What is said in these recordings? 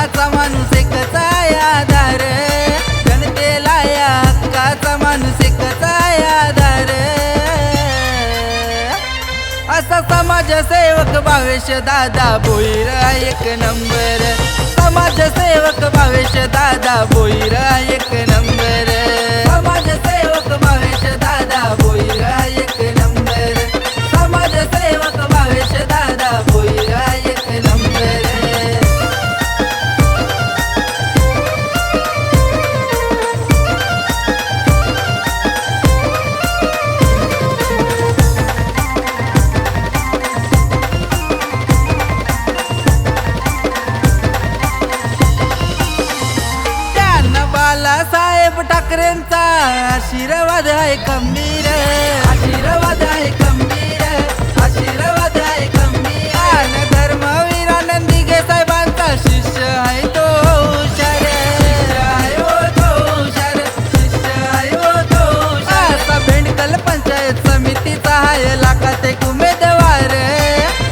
हक्काचा माणूस एकच आहे आधार, जनतेला या हक्काचा माणूस एकच आहे आधार. असा समाजसेवक भावेश दादा भोईर एक नंबर, समाजसेवक भावेश दादा भोईर एक नंबर, समाजसेवक भावेश दादा भोईर एक नंबर, समाजसेवक भावेश दादा भोईर एक नंबर. बाळासाहेब ठाकरेंचा आशीर्वाद आहे खंबीर, आशीर्वाद आहे खंबीर, आशीर्वाद आहे खंबीर. आणि धर्मवीर आनंदीगे साहेबांचा शिष्य आहे तो हुशार, शिष्य आहे हो तो हुशार, शिष्य आहे हो तो हुशार. असा भेंडकल पंचायत समितीचा आहे लाखात एक उमेदवार,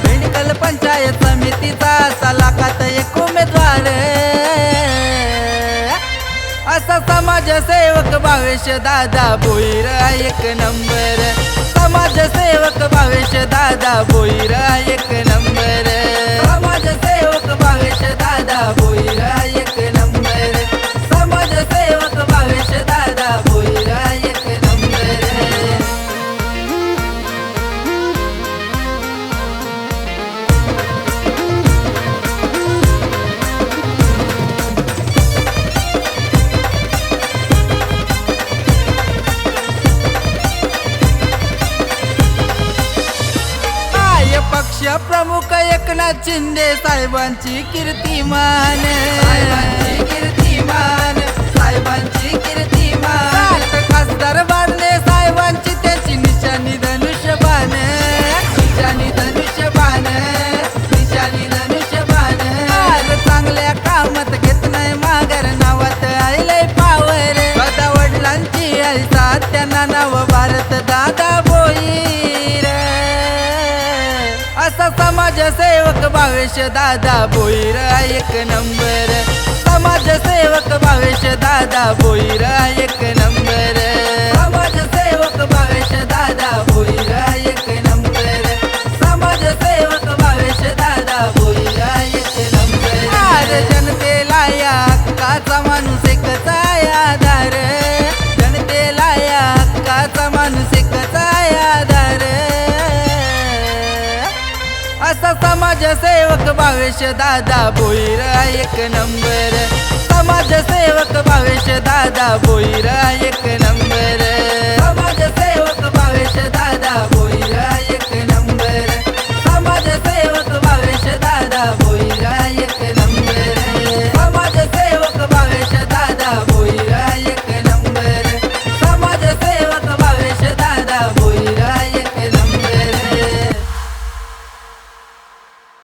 भेंडकल पंचायत समितीचा असा लाखात एक उमेदवार. असा समाजसेवक भावेश दादा भोईर एक नंबर, समाजसेवक भावेश दादा भोईर एक नंबर, समाजसेवक भावेश दादा भोईर एक नंबर, समाजसेवक भावेश दादा भोईर एक नंबर. पक्ष प्रमुख एकनाथ शिंदे साहेबांची कीर्तिमान, साहेबांची कीर्तिमान, साहेबांची कीर्तिमान. खासदार बारणे साहेबांची त्याची निशाणी धनुष्यबाण, निशाणी धनुष्यबाण, निशाणी धनुष्यबाण. चांगल्या कामात घेत नाही माघार, नावात आईलय पावर, दादा वडिलांची आई साथ त्यांना नाव भारत दादा भोईर. असा समाजसेवक भावेश दादा भोईर एक नंबर, समाजसेवक भावेश दादा भोईर एक नंबर, समाजसेवक भावेश दादा भोईर एक नंबर, समाजसेवक भावेश दादा भोईर एक नंबर. अरे जनतेला या हक्काचा माणूस एकच आहे आधार, जनतेला या हक्काचा माणूस एकच आहे आधार. असा समाजसेवक भावेश दादा भोईर एक नंबर, समाजसेवक भावेश दादा भोईर